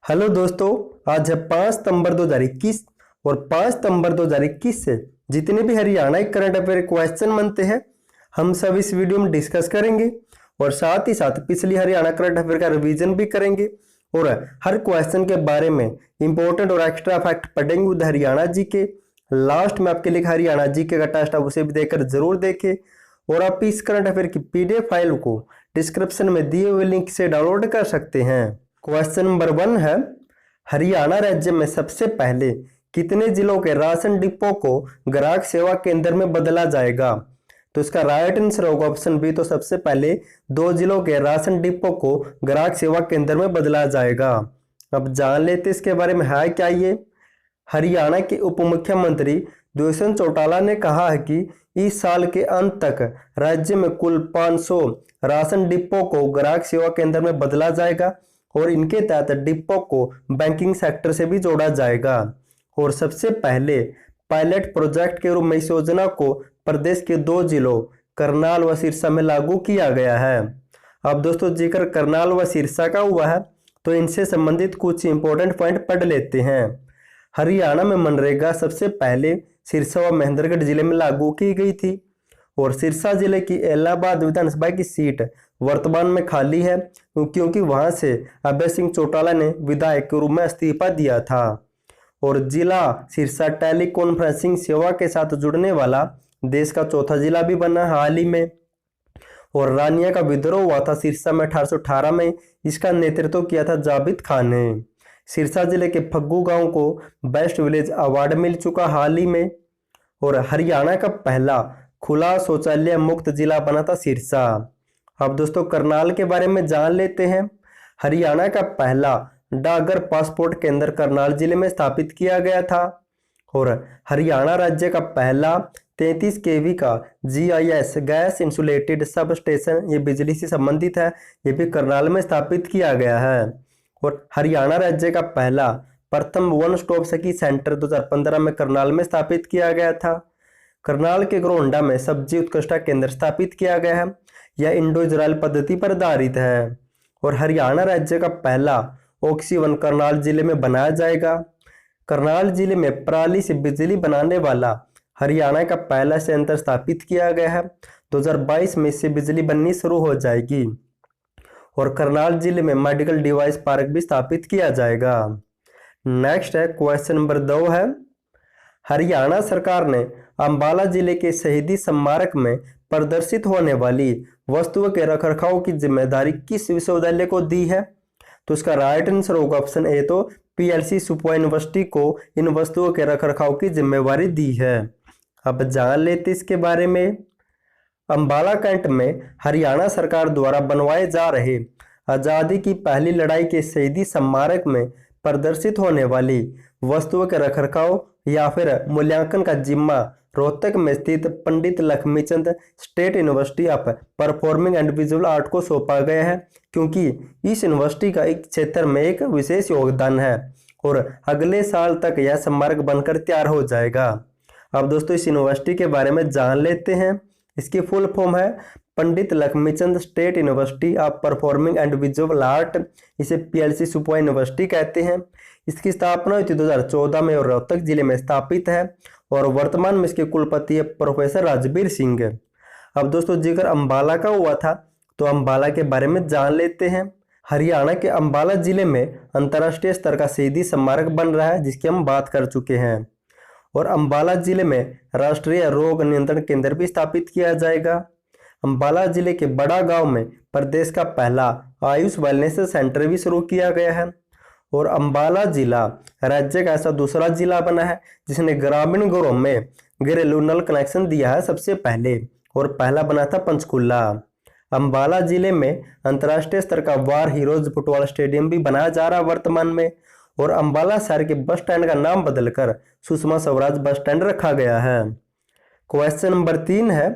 Hello दोस्तों, आज है 5 सितंबर 2021 और 5 सितंबर 2021 से जितने भी हरियाणा के करंट अफेयर क्वेश्चन बनते हैं हम सब इस वीडियो में डिस्कस करेंगे और साथ ही साथ पिछली हरियाणा करंट अफेयर का रिवीजन भी करेंगे और हर क्वेश्चन के बारे में इंपॉर्टेंट और एक्स्ट्रा फैक्ट पढ़ेंगे विद हरियाणा जी के। लास्ट में आपके लिए हरियाणा जी के का टेस्ट आप उसे भी देखकर जरूर देखें और आप इस करंट अफेयर की पीडीएफ फाइल को डिस्क्रिप्शन में दिए हुए लिंक से डाउनलोड कर सकते हैं। क्वेश्चन नंबर 1 है, हरियाणा राज्य में सबसे पहले कितने जिलों के राशन डिपो को ग्राहक सेवा केंद्र में बदला जाएगा? तो इसका राइट आंसर होगा ऑप्शन बी। तो सबसे पहले 2 जिलों के राशन डिपो को ग्राहक सेवा केंद्र में बदला जाएगा। अब जान लेते इसके बारे में है क्या ये। हरियाणा के उप मुख्यमंत्री दुष्यंत चौटाला ने कहा है कि इस साल के अंत तक राज्य में कुल 500 राशन डिपो को ग्राहक सेवा केंद्र में बदला जाएगा और इनके तहत डिपो को बैंकिंग सेक्टर से भी जोड़ा जाएगा। और सबसे पहले पायलट प्रोजेक्ट के रूप में इस योजना को प्रदेश के 2 जिलों करनाल व सिरसा में लागू किया गया है। अब दोस्तों जिक्र करनाल व सिरसा का हुआ है तो इनसे संबंधित कुछ इंपॉर्टेंट पॉइंट पढ़ लेते हैं। हरियाणा में मनरेगा सबसे पहले सिरसा व महेंद्रगढ़ जिले में लागू की गई थी और सिरसा जिले की इलाहाबाद विधानसभा की सीट वर्तमान में खाली है क्योंकि वहां से अभय सिंह चौटाला ने विधायक के रूप में इस्तीफा दिया था। और जिला सिरसा टेली कॉन्फ्रेंसिंग सेवा के साथ जुड़ने वाला देश का चौथा जिला भी बना हाल ही में। और रानिया का विद्रोह हुआ था सिरसा में 1818 में। इसका नेतृत्व किया था जाबित खान ने। सिरसा जिले के फग्गू गांव को बेस्ट विलेज अवार्ड मिल चुका हाल ही में। और हरियाणा का पहला खुला शौचालय मुक्त जिला बना था सिरसा। अब दोस्तों करनाल के बारे में जान लेते हैं। हरियाणा का पहला डाकघर पासपोर्ट केंद्र करनाल जिले में स्थापित किया गया था। और हरियाणा राज्य का पहला 33 केवी का GIS gas insulated sub station, ये बिजली से संबंधित है, ये भी करनाल में स्थापित किया गया है। और हरियाणा राज्य का पहला प्रथम वन स्टॉप सखी सेंटर 2015 में करनाल में स्थापित किया गया था। करनाल के ग्रोंडा में सब्जी उत्कृष्टता केंद्र स्थापित किया गया है। यह इंडो इजराइल पद्धति पर आधारित है। और हरियाणा राज्य का पहला ऑक्सीवन करनाल जिले में बनाया जाएगा। करनाल जिले में पराली से बिजली बनाने वाला हरियाणा का पहला संयंत्र स्थापित किया गया है। 2022 में इससे बिजली बननी शुरू हो जाएगी। और करनाल जिले में मेडिकल डिवाइस पार्क भी स्थापित किया जाएगा। नेक्स्ट है क्वेश्चन नंबर 2 है, हरियाणा सरकार ने अंबाला जिले के शहीदी स्मारक में प्रदर्शित होने वाली वस्तुओं के रखरखाव की जिम्मेदारी किस विश्वविद्यालय को दी है? तो इसका राइट आंसर होगा ऑप्शन ए। तो PLC सुपवा यूनिवर्सिटी को इन वस्तुओं के रखरखाव की जिम्मेवारी दी है। अब जान लेते इसके बारे में। अंबाला कैंट में हरियाणा सरकार द्वारा बनवाए जा रहे आजादी की पहली लड़ाई के शहीदी स्मारक में प्रदर्शित होने वाली वस्तुओं के रखरखाव या फिर मूल्यांकन का जिम्मा रोहतक में स्थित Pandit Lakshmichand state university of performing and visual art को सौंपा गया है क्योंकि इस यूनिवर्सिटी का एक क्षेत्र में एक विशेष योगदान है और अगले साल तक यह स्मारक बनकर तैयार हो जाएगा। अब दोस्तों इस यूनिवर्सिटी के बारे में जान लेते हैं। इसकी फुल फॉर्म है Pandit Lakshmichand state university of performing and visual art. इसे PLC सुपवा यूनिवर्सिटी कहते हैं। इसकी स्थापना हुई थी 2014 में और रोहतक जिले में स्थापित है और वर्तमान में इसके कुलपति है प्रोफेसर राजबीर सिंह। अब दोस्तों जिक्र अंबाला का हुआ था तो अंबाला के बारे में जान लेते हैं। हरियाणा के अंबाला जिले में अंतर्राष्ट्रीय स्तर का शहीदी स्मारक बन रहा है जिसकी हम बात कर चुके हैं। और अंबाला जिले में राष्ट्रीय रोग नियंत्रण केंद्र भी स्थापित किया जाएगा। अंबाला जिले के बड़ा गांव में प्रदेश का पहला आयुष वेलनेस सेंटर भी शुरू किया गया है। और अंबाला जिला राज्य का ऐसा दूसरा जिला बना है जिसने ग्रामीण घरों में घरेलू नल कनेक्शन दिया है सबसे पहले, और पहला बना था पंचकुला। अंबाला जिले में अंतर्राष्ट्रीय स्तर का वार हीरोज फुटबॉल स्टेडियम भी बनाया जा रहा है वर्तमान में। और अंबाला शहर के बस स्टैंड का नाम बदलकर सुषमा स्वराज बस स्टैंड रखा गया है। क्वेश्चन नंबर 3 है,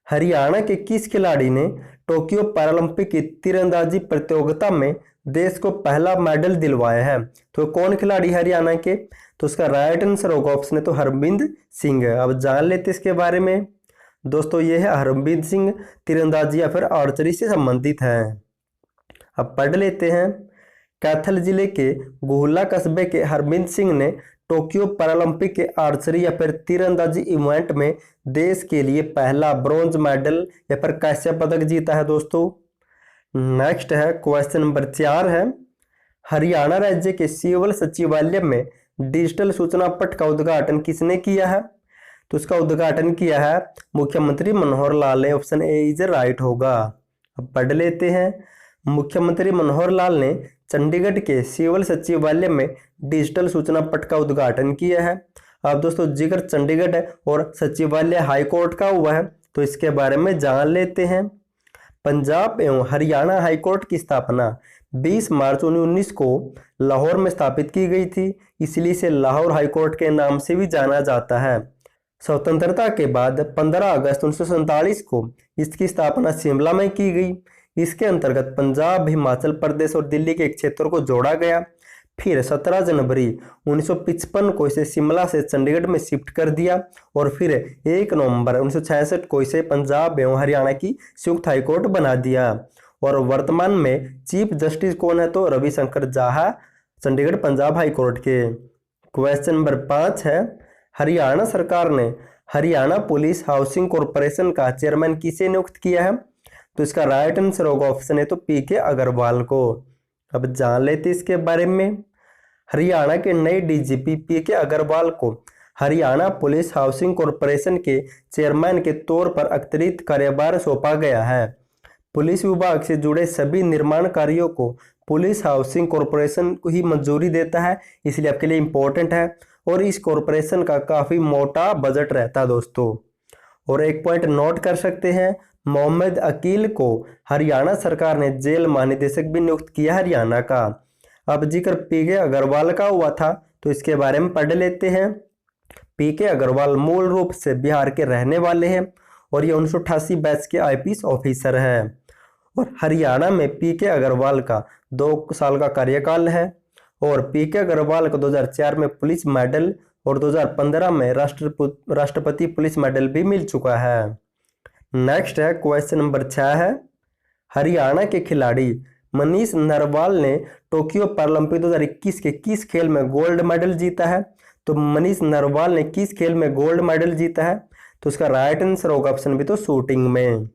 हरियाणा के किस खिलाड़ी ने टोक्यो पैरालंपिक की तीरंदाजी प्रतियोगिता में देश को पहला मेडल दिलवाया है? तो कौन खिलाड़ी हरियाणा के? तो उसका राइट आंसर होगा ऑप्शन है तो हरबिंद सिंह। अब जान लेते इसके बारे में। दोस्तों ये है हरबिंद सिंह, तीरंदाजी या फिर आर्चरी से संबंधित है। अब पढ़ लेते हैं। कैथल जिले के गुहला कस्बे के हरबिंद सिंह ने टोक्यो पैरालंपिक के आर्चरी या फिर तीरंदाजी इवेंट में देश के लिए पहला ब्रॉन्ज मेडल या फिर कांस्य पदक जीता है दोस्तों। नेक्स्ट है क्वेश्चन नंबर 4 है, हरियाणा राज्य के सिविल सचिवालय में डिजिटल सूचना पट का उद्घाटन किसने किया है? तो इसका उद्घाटन किया है मुख्यमंत्री मनोहर लाल ने। ऑप्शन ए इज राइट होगा। अब पढ़ लेते हैं। मुख्यमंत्री मनोहर लाल ने चंडीगढ़ के सिविल सचिवालय में डिजिटल सूचना पट का उद्घाटन किया है। अब दोस्तों जिक्र चंडीगढ़ है और सचिवालय हाईकोर्ट का हुआ है, तो इसके बारे में जान लेते हैं। पंजाब एवं हरियाणा हाईकोर्ट की स्थापना 20 मार्च 1919 को लाहौर में स्थापित की गई थी, इसलिए इसे लाहौर हाईकोर्ट के नाम से भी जाना जाता है। स्वतंत्रता के बाद 15 अगस्त 1947 को इसकी स्थापना शिमला में की गई। इसके अंतर्गत पंजाब, हिमाचल प्रदेश और दिल्ली के एक क्षेत्र को जोड़ा गया। फिर 17 जनवरी 1955 को इसे शिमला से चंडीगढ़ में शिफ्ट कर दिया और फिर 1 नवंबर 1966 को इसे पंजाब एवं हरियाणा की संयुक्त हाईकोर्ट बना दिया। और वर्तमान में चीफ जस्टिस कौन है? तो रविशंकर झाा, चंडीगढ़ पंजाब हाई कोर्ट के। क्वेश्चन नंबर 5 है, हरियाणा सरकार ने हरियाणा पुलिस हाउसिंग कॉरपोरेशन का चेयरमैन किसे नियुक्त किया है? तो इसका राइट आंसर होगा ऑप्शन है तो पीके अग्रवाल को। अब जान लेते इसके बारे में। हरियाणा के नए डीजीपी पीके अग्रवाल को हरियाणा पुलिस हाउसिंग कॉरपोरेशन के चेयरमैन के तौर पर अतिरिक्त कार्यभार सौंपा गया है। पुलिस विभाग से जुड़े सभी निर्माण कार्यों को पुलिस हाउसिंग कॉरपोरेशन को ही मंजूरी देता है, इसलिए आपके लिए इम्पोर्टेंट है। और इस कॉरपोरेशन का काफ़ी मोटा बजट रहता है दोस्तों। और एक पॉइंट नोट कर सकते हैं, मोहम्मद अकील को हरियाणा सरकार ने जेल महानिदेशक भी नियुक्त किया हरियाणा का। अब जिक्र पीके अग्रवाल का हुआ था, तो इसके बारे में पढ़ लेते हैं। पीके अग्रवाल मूल रूप से बिहार के रहने वाले हैं और ये 1988 बैच के आईपीएस ऑफिसर हैं। और हरियाणा में पीके अग्रवाल का 2 साल का कार्यकाल है। और पीके अग्रवाल को 2004 में पुलिस मेडल और 2015 में राष्ट्रपति पुलिस मेडल भी मिल चुका है। नेक्स्ट है क्वेश्चन नंबर 6 है, हरियाणा के खिलाड़ी मनीष नरवाल ने टोक्यो पैरालंपिक 2021 के किस खेल में गोल्ड मेडल जीता है? तो मनीष नरवाल ने किस खेल में गोल्ड मेडल जीता है? तो उसका राइट आंसर होगा ऑप्शन भी तो शूटिंग में।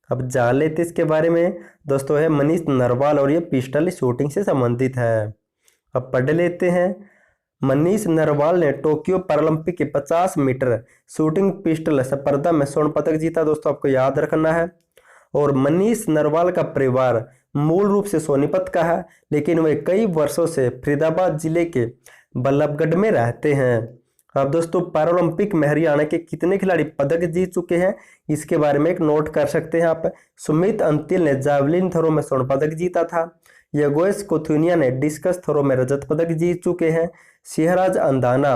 अब जान लेते इसके बारे में। दोस्तों है मनीष नरवाल और ये पिस्टल शूटिंग से संबंधित है। अब पढ़ लेते हैं। मनीष नरवाल ने टोक्यो पैरालंपिक के 50 मीटर शूटिंग पिस्टल स्पर्धा में स्वर्ण पदक जीता। दोस्तों आपको याद रखना है। और मनीष नरवाल का परिवार मूल रूप से सोनीपत का है, लेकिन वे कई वर्षों से फरीदाबाद जिले के बल्लभगढ़ में रहते हैं। अब दोस्तों पैरालंपिक में हरियाणा के कितने खिलाड़ी पदक जीत चुके हैं, इसके बारे में एक नोट कर सकते हैं आप। सुमित अंतिल ने जावलिन थ्रो में स्वर्ण पदक जीता था। यगोश कोथुनिया ने डिस्कस थ्रो में रजत पदक जीत चुके हैं। सिहराज अंदाना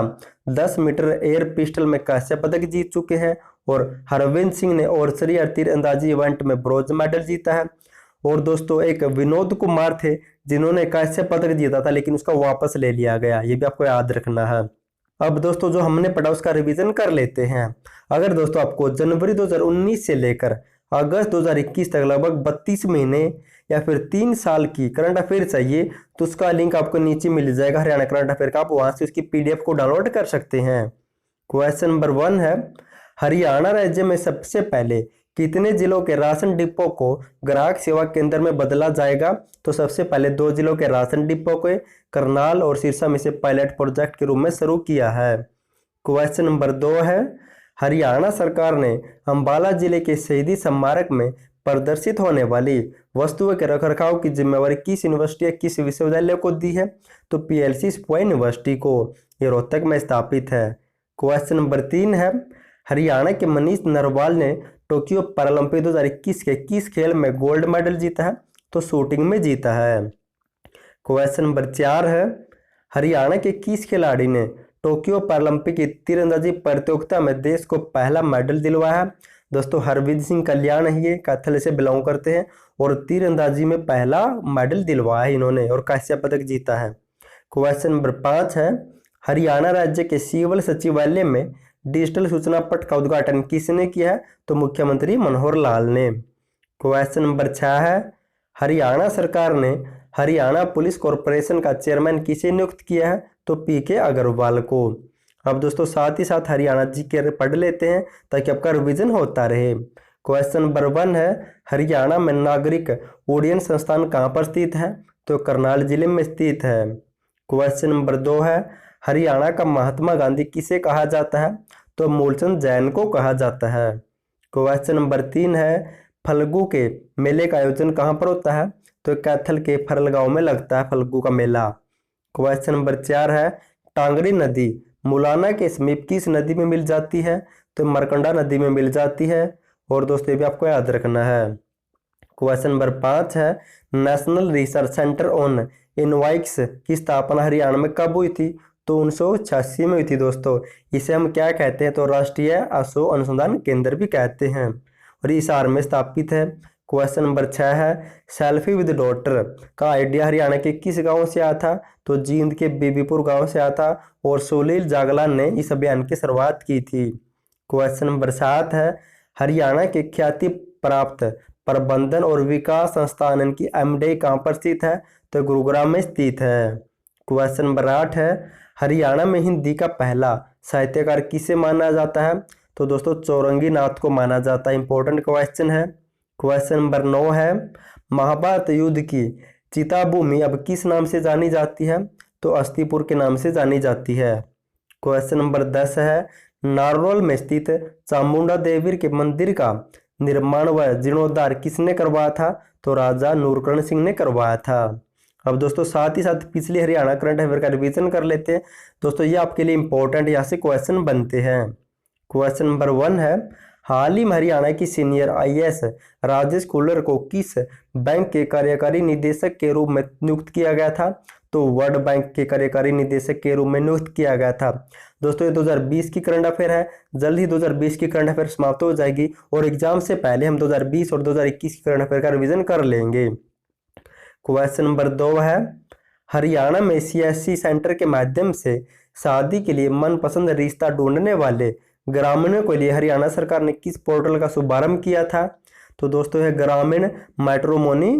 10 मीटर एयर पिस्टल में कांस्य पदक जीत चुके हैं। और हरविंद सिंह ने आर्चरी और तीरंदाजी इवेंट में ब्रॉन्ज मेडल जीता है। और दोस्तों एक विनोद कुमार थे जिन्होंने कांस्य पदक जीता था, लेकिन उसका वापस ले लिया गया, ये भी आपको याद रखना है। अब दोस्तों जो हमने पढ़ा उसका रिवीजन कर लेते हैं। अगर दोस्तों आपको जनवरी 2019 से लेकर अगस्त 2021 तक लगभग 32 महीने या फिर 3 साल की करंट अफेयर चाहिए, तो उसका लिंक आपको नीचे मिल जाएगा हरियाणा करंट अफेयर का। आप वहां से उसकी पीडीएफ को डाउनलोड कर सकते हैं। क्वेश्चन नंबर 1 है, हरियाणा राज्य में सबसे पहले कितने जिलों के राशन डिपो को ग्राहक सेवा केंद्र में बदला जाएगा? तो सबसे पहले 2 जिलों के राशन डिपो को करनाल और सिरसा में से पायलट प्रोजेक्ट के रूप में शुरू किया है। क्वेश्चन नंबर 2 है, हरियाणा सरकार ने अंबाला जिले के शहीदी स्मारक में प्रदर्शित होने वाली वस्तुओं के रखरखाव की जिम्मेवारी किस यूनिवर्सिटी या किस विश्वविद्यालय को दी है? तो पीएलसी स्पोई यूनिवर्सिटी को, ये रोहतक में स्थापित है। क्वेश्चन नंबर 3 है, हरियाणा के मनीष नरवाल ने टोक्यो पैरालंपिक 2021 के किस खेल में गोल्ड मेडल जीता है? तो शूटिंग में जीता है। क्वेश्चन नंबर 4 है, हरियाणा के किस खिलाड़ी ने टोक्यो पैरालंपिक की तीरंदाजी प्रतियोगिता में देश को पहला मेडल दिलवाया है? दोस्तों हरविंद सिंह कल्याण है, ये कैथल से बिलोंग करते हैं और तीरंदाजी में पहला मेडल दिलवाया है इन्होंने और कांस्य पदक जीता है। क्वेश्चन नंबर 5 है, हरियाणा राज्य के सिविल सचिवालय में डिजिटल सूचना पट का उद्घाटन किसने किया है? तो मुख्यमंत्री मनोहर लाल ने। क्वेश्चन नंबर 6 है, हरियाणा सरकार ने हरियाणा पुलिस कॉरपोरेशन का चेयरमैन किसे नियुक्त किया है? तो पीके अग्रवाल को। अब दोस्तों साथ ही साथ हरियाणा जी के पढ़ लेते हैं ताकि आपका रिवीजन होता रहे। क्वेश्चन नंबर 1 है, हरियाणा में नागरिक उड्डयन संस्थान कहाँ पर स्थित है? तो करनाल जिले में स्थित है। क्वेश्चन नंबर 2 है, हरियाणा का महात्मा गांधी किसे कहा जाता है? तो मूलचंद जैन को कहा जाता है। क्वेश्चन नंबर 3 है, फल्गु के मेले का आयोजन कहाँ पर होता है? तो कैथल के फरल गांव में लगता है फल्गु का मेला। क्वेश्चन नंबर 4 है, टांगरी नदी मुलाना के समीप किस नदी में मिल जाती है? तो मरकंडा नदी में मिल जाती है। और दोस्तों ये भी आपको याद रखना है। क्वेश्चन नंबर 5 है, नेशनल रिसर्च सेंटर ऑन इनवाइक्स की स्थापना हरियाणा में कब हुई थी? तो 1986 में हुई थी दोस्तों। इसे हम क्या कहते हैं? तो राष्ट्रीय अशोक अनुसंधान केंद्र भी कहते हैं और इस हार में स्थापित है। क्वेश्चन नंबर 6 है, सेल्फी विद डॉटर का आइडिया हरियाणा के किस गांव से आया था? तो जींद के बीबीपुर गांव से आया था और सुनील जागलान ने इस अभियान की शुरुआत की थी। क्वेश्चन नंबर 7 है, हरियाणा के ख्याति प्राप्त प्रबंधन और विकास संस्थान इनकी एमडी कहाँ पर स्थित है? तो गुरुग्राम में स्थित है। क्वेश्चन नंबर 8 है, हरियाणा में हिंदी का पहला साहित्यकार किसे माना जाता है? तो दोस्तों चौरंगी नाथ को माना जाता है। इंपॉर्टेंट क्वेश्चन है। क्वेश्चन नंबर 9 है, महाभारत युद्ध की चिताभूमि अब किस नाम से जानी जाती है? तो अस्तिपुर के नाम से जानी जाती है। क्वेश्चन नंबर 10 है, नारनौल में स्थित चामुंडा देवी के मंदिर का निर्माण व जीर्णोद्धार किसने करवाया था? तो राजा नूरकरण सिंह ने करवाया था। अब दोस्तों साथ ही साथ पिछले हरियाणा करंट अफेयर का रिवीजन कर लेते हैं। दोस्तों ये आपके लिए इंपॉर्टेंट यहाँ से क्वेश्चन बनते हैं। क्वेश्चन नंबर 1 है, हाल ही में हरियाणा की सीनियर आईएएस राजेश कुल्लर को किस बैंक के कार्यकारी निदेशक के रूप में नियुक्त किया गया था? तो वर्ल्ड बैंक के कार्यकारी निदेशक के रूप में नियुक्त किया गया था। दोस्तों ये 2020 की करंट अफेयर है। जल्द ही 2020 की करंट अफेयर समाप्त हो जाएगी और एग्जाम से पहले हम 2020 और 2021 की करंट अफेयर का रिवीजन कर लेंगे। क्वेश्चन नंबर 2 है, हरियाणा में सीएससी सेंटर के माध्यम से शादी के लिए मनपसंद रिश्ता ढूंढने वाले ग्रामीणों के लिए हरियाणा सरकार ने किस पोर्टल का शुभारंभ किया था? तो दोस्तों यह ग्रामीण मैट्रिमोनी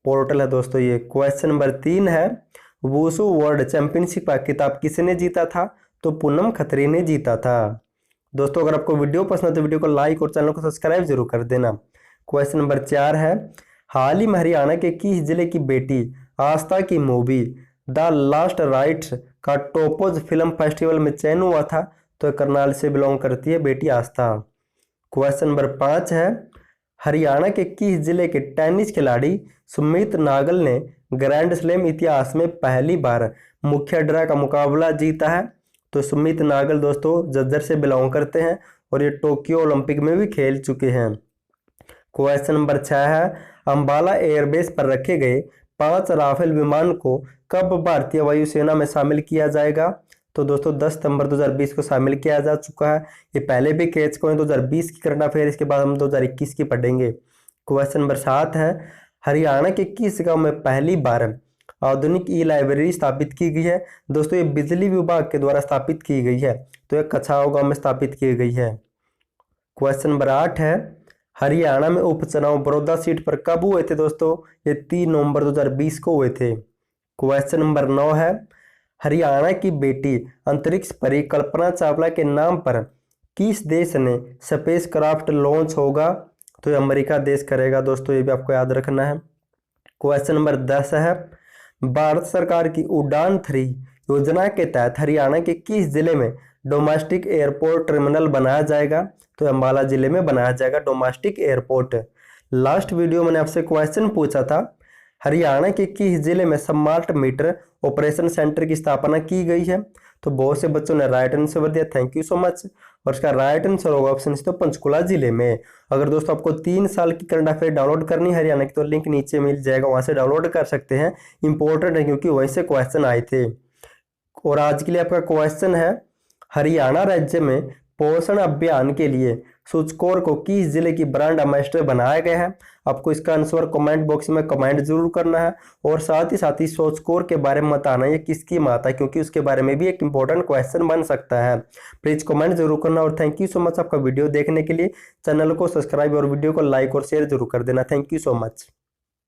पोर्टल है दोस्तों ये। क्वेश्चन नंबर 3 है, वुशु वर्ल्ड चैंपियनशिप का खिताब किसने जीता था? तो पूनम खत्री ने जीता था। दोस्तों अगर आपको वीडियो पसंद है तो वीडियो को लाइक और चैनल को सब्सक्राइब जरूर कर देना। क्वेश्चन नंबर 4 है, हाल ही में हरियाणा के किस जिले की बेटी आस्था की मूवी द लास्ट राइट्स का टोपोज फिल्म फेस्टिवल में चयन हुआ था? तो करनाल से बिलोंग करती है बेटी आस्था। क्वेश्चन नंबर 5 है, हरियाणा के किस जिले के टेनिस खिलाड़ी सुमित नागल ने ग्रैंड स्लैम इतिहास में पहली बार मुख्य ड्रा का मुकाबला जीता है? तो सुमित नागल दोस्तों झज्जर से बिलोंग करते हैं और ये टोक्यो ओलंपिक में भी खेल चुके हैं। क्वेश्चन नंबर 6 है, अंबाला एयरबेस पर रखे गए 5 राफेल विमान को कब भारतीय वायुसेना में शामिल किया जाएगा? तो दोस्तों 10 सितंबर 2020 को शामिल किया जा चुका है। ये पहले भी कह चुके हैं 2020 की करंट अफेयर, इसके बाद हम 2021 की पढ़ेंगे। क्वेश्चन नंबर 7 है, हरियाणा के किस गांव में पहली बार आधुनिक ई लाइब्रेरी स्थापित की गई है? दोस्तों ये बिजली विभाग के द्वारा स्थापित की गई है, तो ये कछाव गांव में स्थापित की गई है। क्वेश्चन नंबर 8 है, हरियाणा में उपचुनाव बड़ौदा सीट पर कब हुए थे? दोस्तों ये 3 नवंबर 2020 को हुए थे। क्वेश्चन नंबर 9 है, हरियाणा की बेटी अंतरिक्ष परी कल्पना चावला के नाम पर किस देश ने स्पेस क्राफ्ट लॉन्च होगा? तो ये अमेरिका देश करेगा दोस्तों, ये भी आपको याद रखना है। क्वेश्चन नंबर 10 है, भारत सरकार की उड़ान 3 योजना के तहत हरियाणा के किस जिले में डोमेस्टिक एयरपोर्ट टर्मिनल बनाया जाएगा? तो अंबाला जिले में बनाया जाएगा डोमेस्टिक एयरपोर्ट। लास्ट वीडियो मैंने आपसे क्वेश्चन पूछा था, हरियाणा के किस जिले में स्मार्ट मीटर ऑपरेशन सेंटर की स्थापना की गई है? तो बहुत से बच्चों ने राइट आंसर दिया, थैंक यू सो मच। और इसका राइट आंसर होगा ऑप्शन तो पंचकुला जिले में। अगर दोस्तों आपको 3 साल की करंट अफेयर डाउनलोड करनी है हरियाणा की तो लिंक नीचे मिल जाएगा, वहां से डाउनलोड कर सकते हैं। इंपॉर्टेंट है क्योंकि वहीं से क्वेश्चन आए थे। और आज के लिए आपका क्वेश्चन है, हरियाणा राज्य में पोषण अभियान के लिए सूचकोर को किस जिले की ब्रांड एम्बेसडर बनाया गया है? आपको इसका आंसर कमेंट बॉक्स में कमेंट जरूर करना है और साथ ही सूचकोर के बारे में बताना ये किसकी मात है, क्योंकि उसके बारे में भी एक इंपॉर्टेंट क्वेश्चन बन सकता है। प्लीज कमेंट जरूर करना और थैंक यू सो मच आपका वीडियो देखने के लिए। चैनल को सब्सक्राइब और वीडियो को लाइक और शेयर जरूर कर देना। Thank you so much.